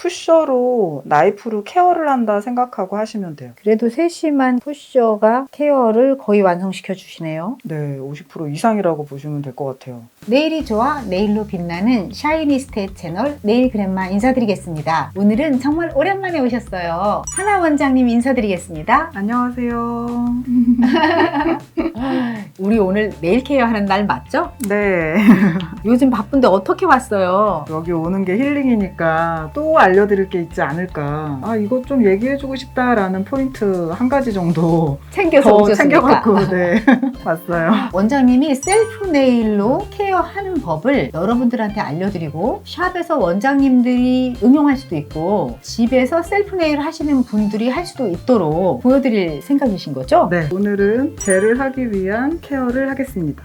푸셔로 나이프로 케어를 한다 생각하고 하시면 돼요. 그래도 세심한 푸셔가 케어를 거의 완성시켜 주시네요. 네, 50% 이상이라고 보시면 될 것 같아요. 네일이 좋아 네일로 빛나는 샤이니스테 채널 네일 그랜마 인사드리겠습니다. 오늘은 정말 오랜만에 오셨어요. 하나 원장님 인사드리겠습니다. 안녕하세요. 우리 오늘 네일 케어 하는 날 맞죠? 네. 요즘 바쁜데 어떻게 왔어요? 여기 오는 게 힐링이니까 또 알려드릴 게 있지 않을까. 아, 이거 좀 얘기해주고 싶다라는 포인트 한 가지 정도 챙겨서 더 오셨습니까? 챙겨갖고 네 왔어요. 원장님이 셀프 네일로 케어하는 법을 여러분들한테 알려드리고 샵에서 원장님들이 응용할 수도 있고 집에서 셀프 네일 하시는 분들이 할 수도 있도록 보여드릴 생각이신 거죠? 네, 오늘은 젤을 하기 위한 케어를 하겠습니다.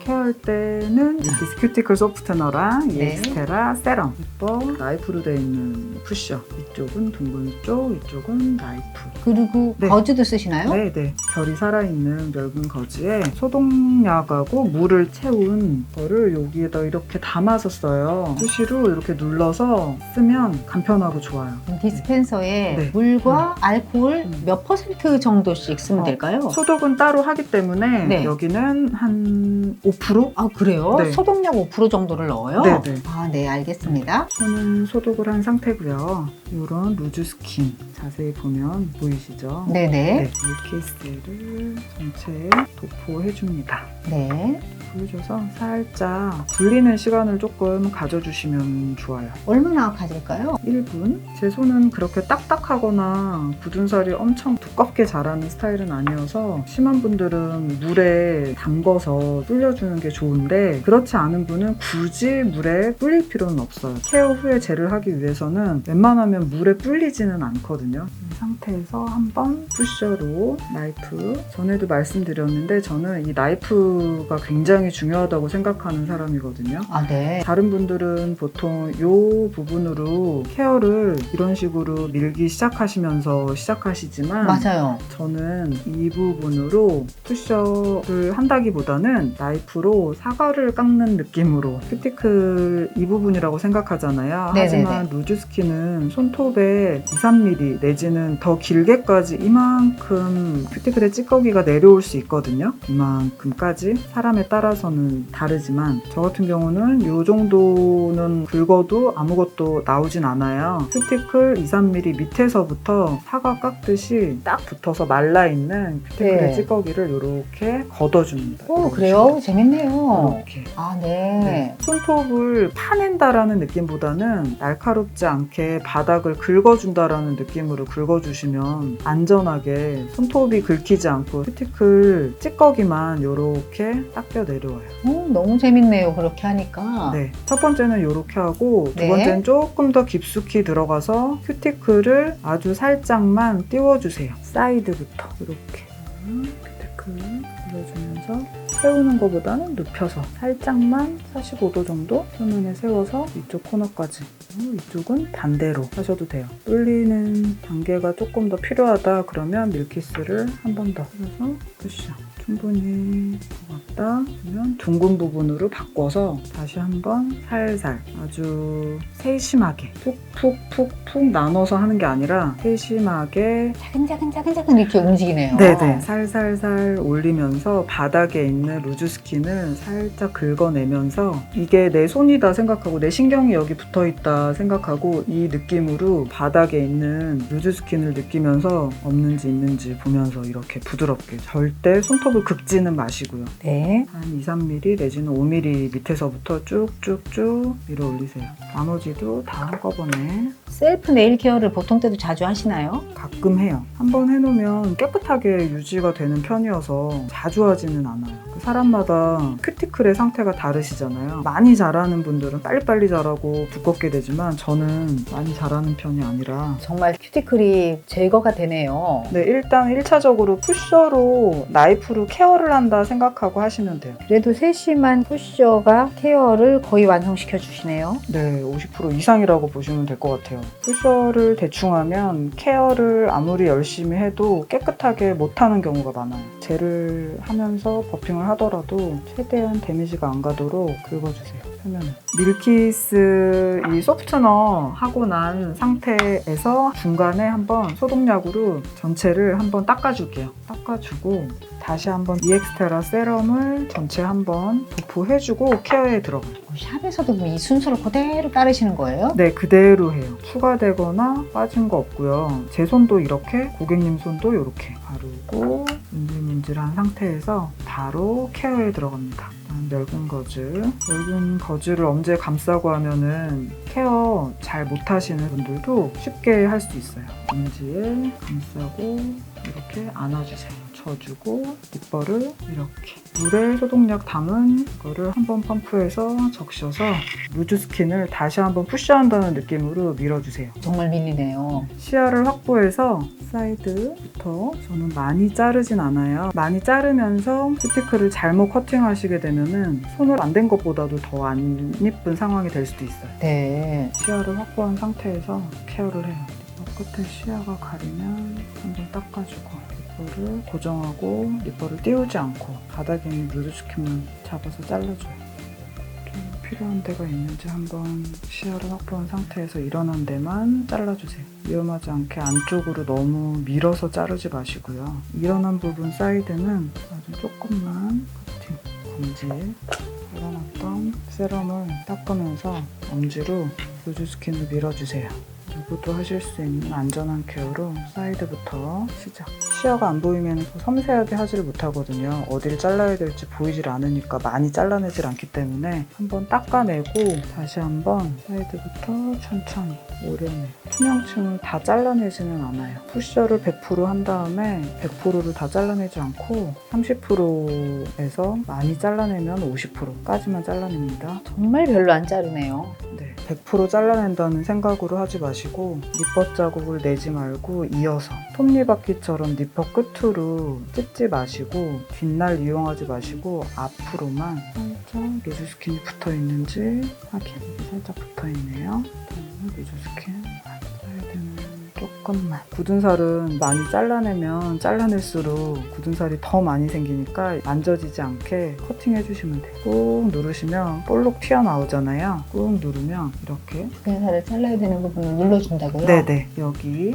케어할 때는 디스큐티클 소프트너랑 네. 이엑스테라 세럼, 이뻐 나이프로 되어 있는 쿠션, 이쪽은 둥근 쪽, 이쪽은 나이프. 그리고 네. 거즈도 쓰시나요? 네네. 결이 살아있는 얇은 거즈에 소독약하고 물을 채운 거를 여기에다 이렇게 담아서 써요. 수시로 이렇게 눌러서 쓰면 간편하고 좋아요. 디스펜서에 네. 물과 알코올 몇 퍼센트 정도씩 쓰면 될까요? 소독은 따로 하기 때문에 네. 여기는 한 5%? 아 그래요? 네. 소독약 5% 정도를 넣어요? 네네. 아, 네, 알겠습니다. 손은 소독을 한 상태고요. 이런 루즈 스킨 자세히 보면 보이시죠? 네네. 네, 밀키스를 전체에 도포해줍니다. 네. 보여줘서 살짝 불리는 시간을 조금 가져주시면 좋아요. 얼마나 가질까요? 1분? 제 손은 그렇게 딱딱하거나 굳은 살이 엄청 두껍게 자라는 스타일은 아니어서 심한 분들은 물에 담궈서 불려주는 게 좋은데 그렇지 않은 분은 굳이 물에 불릴 필요는 없어요. 케어 후에 젤을 하기 위해서는 웬만하면 물에 불리지는 않거든요. 이 상태에서 한번 푸셔로 나이프, 전에도 말씀드렸는데 저는 이 나이프가 굉장히 중요하다고 생각하는 사람이거든요. 아, 네. 다른 분들은 보통 이 부분으로 케어를 이런 식으로 밀기 시작하시면서 시작하시지만 맞아요. 저는 이 부분으로 푸셔를 한다기보다는 나이프로 사과를 깎는 느낌으로 큐티클 이 부분이라고 생각하잖아요. 네네네. 하지만 루즈 스킨은 손톱에 2, 3mm 내지는 더 길게까지 이만큼 큐티클의 찌꺼기가 내려올 수 있거든요. 이만큼까지 사람에 따라서는 다르지만 저 같은 경우는 이 정도는 긁어도 아무것도 나오진 않아요. 큐티클 2, 3mm 밑에서부터 사과 깎듯이 딱 붙어서 말라있는 큐티클의 네. 찌꺼기를 이렇게 걷어줍니다. 오, 그래요? 재밌네요. 이렇게. 아, 네. 손톱을 파낸다라는 느낌보다는 날카롭지 않게 바닥을 긁어준다라는 느낌으로 긁어주시면 안전하게 손톱이 긁히지 않고 큐티클 찌꺼기만 이렇게 닦여 내려와요. 오, 너무 재밌네요. 그렇게 하니까. 네, 첫 번째는 이렇게 하고 두 네. 번째는 조금 더 깊숙이 들어가서 큐티클을 아주 살짝만 띄워주세요. 사이드부터 이렇게 큐티클 눌러주면서 세우는 것보다는 눕혀서 살짝만 45도 정도 표면에 세워서 이쪽 코너까지, 이쪽은 반대로 하셔도 돼요. 뚫리는 단계가 조금 더 필요하다 그러면 밀키스를 한 번 더 해서 쿠션 충분히 들어갔다 그러면 둥근 부분으로 바꿔서 다시 한번 살살 아주 세심하게 푹푹푹푹 나눠서 하는 게 아니라 세심하게 차근차근 이렇게 움직이네요. 네네 살살살 올리면서 바닥에 있는 루즈 스킨을 살짝 긁어내면서 이게 내 손이다 생각하고 내 신경이 여기 붙어있다 생각하고 이 느낌으로 바닥에 있는 루즈 스킨을 느끼면서 없는지 있는지 보면서 이렇게 부드럽게 절대 손톱을 긁지는 마시고요. 네. 한 2, 3mm 내지는 5mm 밑에서부터 쭉쭉쭉 밀어 올리세요. 나머지도 다 한꺼번에 셀프 네일 케어를 보통 때도 자주 하시나요? 가끔 해요. 한번 해놓으면 깨끗하게 유지가 되는 편이어서 자주 하지는 않아요. 사람마다 큐티클의 상태가 다르시잖아요. 많이 자라는 분들은 빨리빨리 자라고 두껍게 되지만 저는 많이 자라는 편이 아니라 정말 큐티클이 제거가 되네요. 네, 일단 1차적으로 푸셔로 나이프로 케어를 한다 생각하고 하시면 돼요. 그래도 세심한 푸셔가 케어를 거의 완성시켜 주시네요. 네, 50% 이상이라고 보시면 될 것 같아요. 푸셔를 대충 하면 케어를 아무리 열심히 해도 깨끗하게 못하는 경우가 많아요. 젤을 하면서 버핑을 하더라도 최대한 데미지가 안 가도록 긁어주세요. 표면을. 밀키스 이 소프트너 하고 난 상태에서 중간에 한번 소독약으로 전체를 한번 닦아줄게요. 닦아주고 다시 한번 이엑스테라 세럼을 전체 한번 도포해주고 케어에 들어가요. 샵에서도 그럼 이 순서를 그대로 따르시는 거예요? 네, 그대로 해요. 추가되거나 빠진 거 없고요. 제 손도 이렇게, 고객님 손도 이렇게 바르고 문질문질한 상태에서 바로 케어에 들어갑니다. 멸균 거즈. 멸균 거즈를 엄지에 감싸고 하면은 케어 잘 못하시는 분들도 쉽게 할 수 있어요. 엄지에 감싸고 이렇게 안아주세요. 져주고 립버를 이렇게 물에 소독약 담은 거를 한번 펌프해서 적셔서 루즈 스킨을 다시 한번 푸쉬한다는 느낌으로 밀어주세요. 정말 밀리네요. 시야를 확보해서 사이드부터 저는 많이 자르진 않아요. 많이 자르면서 큐티클을 잘못 커팅하시게 되면은 손을 안 댄 것보다도 더 안 이쁜 상황이 될 수도 있어요. 네. 시야를 확보한 상태에서 케어를 해요. 립버 끝에 시야가 가리면 한번 닦아주고 립버를 고정하고 립버를 띄우지 않고 바닥에 있는 루즈 스킨만 잡아서 잘라줘요. 좀 필요한 데가 있는지 한번 시야를 확보한 상태에서 일어난 데만 잘라주세요. 위험하지 않게 안쪽으로 너무 밀어서 자르지 마시고요. 일어난 부분 사이드는 아주 조금만 커팅, 검지에 발라놨던 세럼을 닦으면서 엄지로 루즈 스킨을 밀어주세요. 누구도 하실 수 있는 안전한 케어로 사이드부터 시작. 시야가 안 보이면 섬세하게 하지를 못하거든요. 어디를 잘라야 될지 보이질 않으니까 많이 잘라내질 않기 때문에 한번 닦아내고 다시 한번 사이드부터 천천히 오려내. 투명층을 다 잘라내지는 않아요. 푸셔를 100% 한 다음에 100%를 다 잘라내지 않고 30%에서 많이 잘라내면 50%까지만 잘라냅니다. 정말 별로 안 자르네요. 네, 100% 잘라낸다는 생각으로 하지 마시고 립버 자국을 내지 말고 이어서 톱니바퀴처럼 립버 끝으로 찝지 마시고 뒷날 이용하지 마시고 앞으로만 살짝 루즈 스킨이 붙어있는지 확인. 살짝 붙어있네요. 루즈 스킨 사이드는 조금만. 굳은 살은 많이 잘라내면 잘라낼수록 굳은 살이 더 많이 생기니까 만져지지 않게 커팅해주시면 돼요. 꾹 누르시면 볼록 튀어나오잖아요. 꾹 누르면 이렇게 굳은 살을 잘라야 되는 부분을 눌러준다고요? 네네.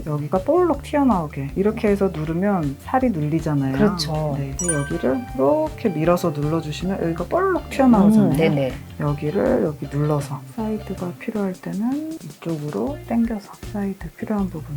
여기가 볼록 튀어나오게 이렇게 해서 누르면 살이 눌리잖아요. 그렇죠. 네. 여기를 이렇게 밀어서 눌러주시면 여기가 볼록 튀어나오잖아요. 네네. 여기를 여기 눌러서 사이드가 필요할 때는 이쪽으로 당겨서 사이드 필요한 부분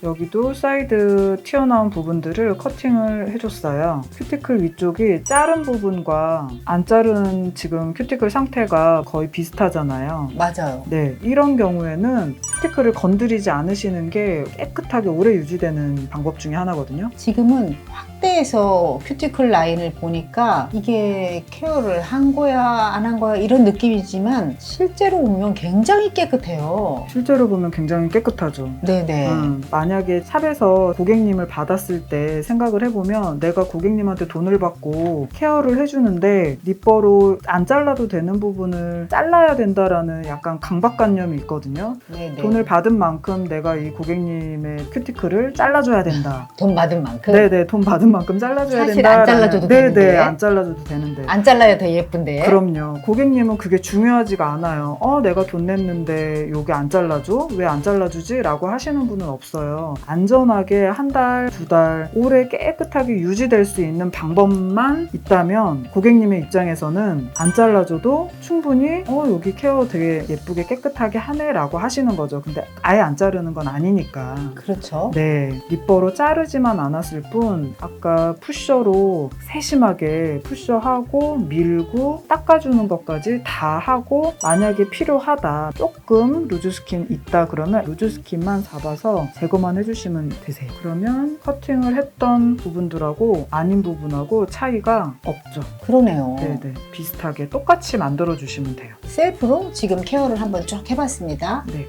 여기도 사이드 튀어나온 부분들을 커팅을 해줬어요. 큐티클 위쪽이 자른 부분과 안 자른 지금 큐티클 상태가 거의 비슷하잖아요. 맞아요. 네, 이런 경우에는 큐티클을 건드리지 않으시는 게 깨끗하게 오래 유지되는 방법 중에 하나거든요. 지금은 확대해서 큐티클 라인을 보니까 이게 케어를 한 거야 안 한 거야 이런 느낌이지만 실제로 보면 굉장히 깨끗해요. 실제로 보면 굉장히 깨끗하죠. 네네. 만약에 샵에서 고객님을 받았을 때 생각을 해보면 내가 고객님한테 돈을 받고 케어를 해주는데 립버로 안 잘라도 되는 부분을 잘라야 된다라는 약간 강박관념이 있거든요. 네네. 돈을 받은 만큼 내가 이 고객님의 큐티클을 잘라줘야 된다. 돈 받은 만큼? 네네, 돈 받은 만큼 잘라줘야 사실 된다. 안 잘라줘도 네네, 되는데. 안 잘라줘도 되는데. 안 잘라야 더 예쁜데. 그럼요. 고객님은 그게 중요하지가 않아요. 내가 돈 냈는데 여기 안 잘라줘? 왜 안 잘라주지? 라고 하시는 분은 없어요. 안전하게 한 달, 두 달, 오래 깨끗하게 유지될 수 있는 방법만 있다면 고객님의 입장에서는 안 잘라줘도 충분히 여기 케어 되게 예쁘게 깨끗하게 하네 라고 하시는 거죠. 근데 아예 안 자르는 건 아니니까. 그렇죠. 네, 립버로 자르지만 않았을 뿐 아까 푸셔로 세심하게 푸셔하고 밀고 닦아주는 것까지 다 하고 만약에 필요하다 조금 루즈 스킨 있다 그러면 루즈 스킨만 잡아서 제거만 해주시면 되세요. 그러면 커팅을 했던 부분들하고 아닌 부분하고 차이가 없죠. 그러네요. 네네, 비슷하게 똑같이 만들어 주시면 돼요. 셀프로 지금 케어를 한번 쭉 해봤습니다. 네.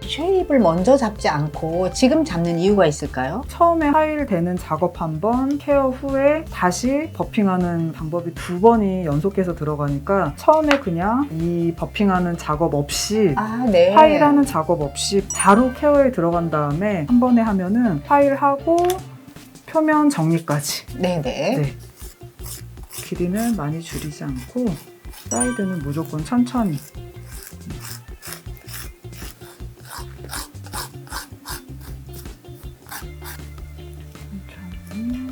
쉐입을 먼저 잡지 않고 지금 잡는 이유가 있을까요? 처음에 하일 되는 작업 한 번, 케어 후에 다시 버핑하는 방법이 두 번이 연속해서 들어가니까 처음에 그냥 이 버핑하는 작업 없이 네. 하일하는 작업 없이 바로 케어에 들어간 다음에 한 번에 하면은 하일하고 표면 정리까지. 네네. 네. 길이는 많이 줄이지 않고 사이드는 무조건 천천히. 천천히.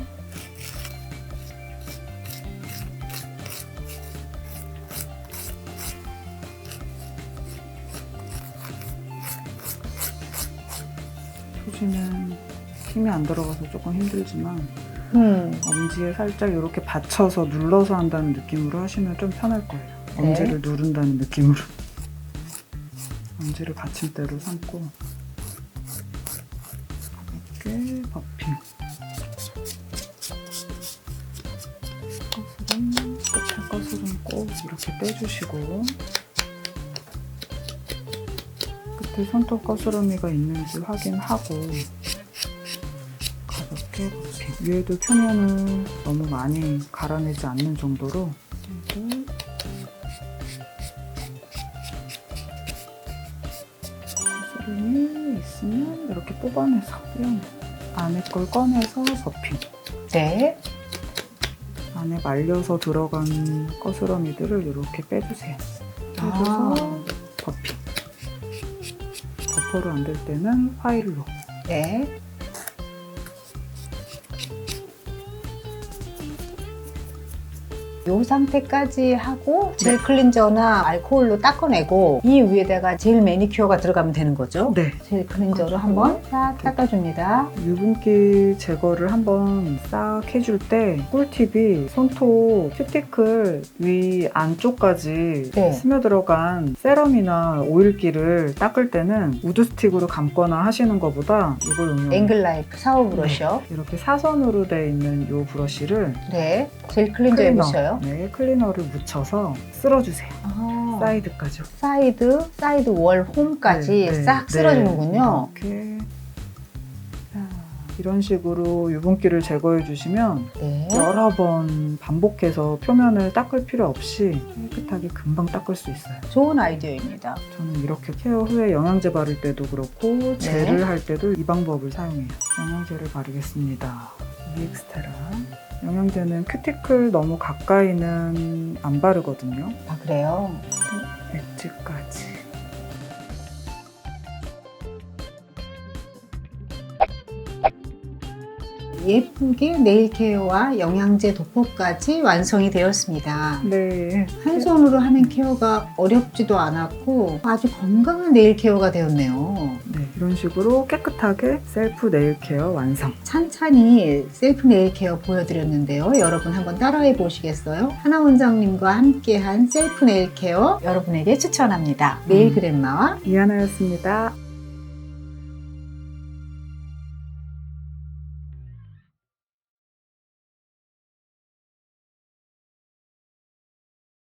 소지는 힘이 안 들어가서 조금 힘들지만 엄지에 살짝 이렇게 받쳐서 눌러서 한다는 느낌으로 하시면 좀 편할 거예요. 네. 엄지를 누른다는 느낌으로. 엄지를 받침대로 삼고 가볍게 버핑. 끝에 거스름 꼭 이렇게 빼주시고 끝에 손톱 거스러미가 있는지 확인하고 가볍게 버핑. 위에도 표면을 너무 많이 갈아내지 않는 정도로 거스름이 있으면 이렇게 뽑아내서 떼어내. 안에 걸 꺼내서 버핑. 네. 안에 말려서 들어간 거스러미들을 이렇게 빼주세요. 빼줘서 버핑. 버퍼로 안 될 때는 파일로. 네. 이 상태까지 하고 젤 클렌저나 알코올로 닦아내고 이 위에다가 젤 매니큐어가 들어가면 되는 거죠? 네. 젤 클렌저로 한번 싹 닦아줍니다. 유분기 제거를 한번 싹 해줄 때 꿀팁이 손톱 큐티클 위 안쪽까지 네. 스며들어간 세럼이나 오일기를 닦을 때는 우드 스틱으로 감거나 하시는 것보다 이걸 앵글라이프 샤워 브러쉬요. 이렇게 사선으로 돼 있는 이 브러쉬를 네. 젤 클렌저에 묻혀요. 네, 클리너를 묻혀서 쓸어주세요. 아, 사이드까지. 사이드 월 홈까지 싹 쓸어주는군요. 이렇게. 자, 이런 식으로 유분기를 제거해 주시면 네. 여러 번 반복해서 표면을 닦을 필요 없이 깨끗하게 금방 닦을 수 있어요. 좋은 아이디어입니다. 저는 이렇게 케어 후에 영양제 바를 때도 그렇고 젤을 할 때도 이 방법을 사용해요. 영양제를 바르겠습니다. 이엑스테라. 영양제는 큐티클 너무 가까이는 안 바르거든요. 아, 그래요? 엣지까지. 예쁘게 네일 케어와 영양제 도포까지 완성이 되었습니다. 네. 한 손으로 하는 케어가 어렵지도 않았고 아주 건강한 네일 케어가 되었네요. 네, 이런 식으로 깨끗하게 셀프 네일 케어 완성. 찬찬히 셀프 네일 케어 보여드렸는데요. 여러분 한번 따라해 보시겠어요? 하나 원장님과 함께한 셀프 네일 케어 여러분에게 추천합니다. 네일 그랜마와 이하나였습니다.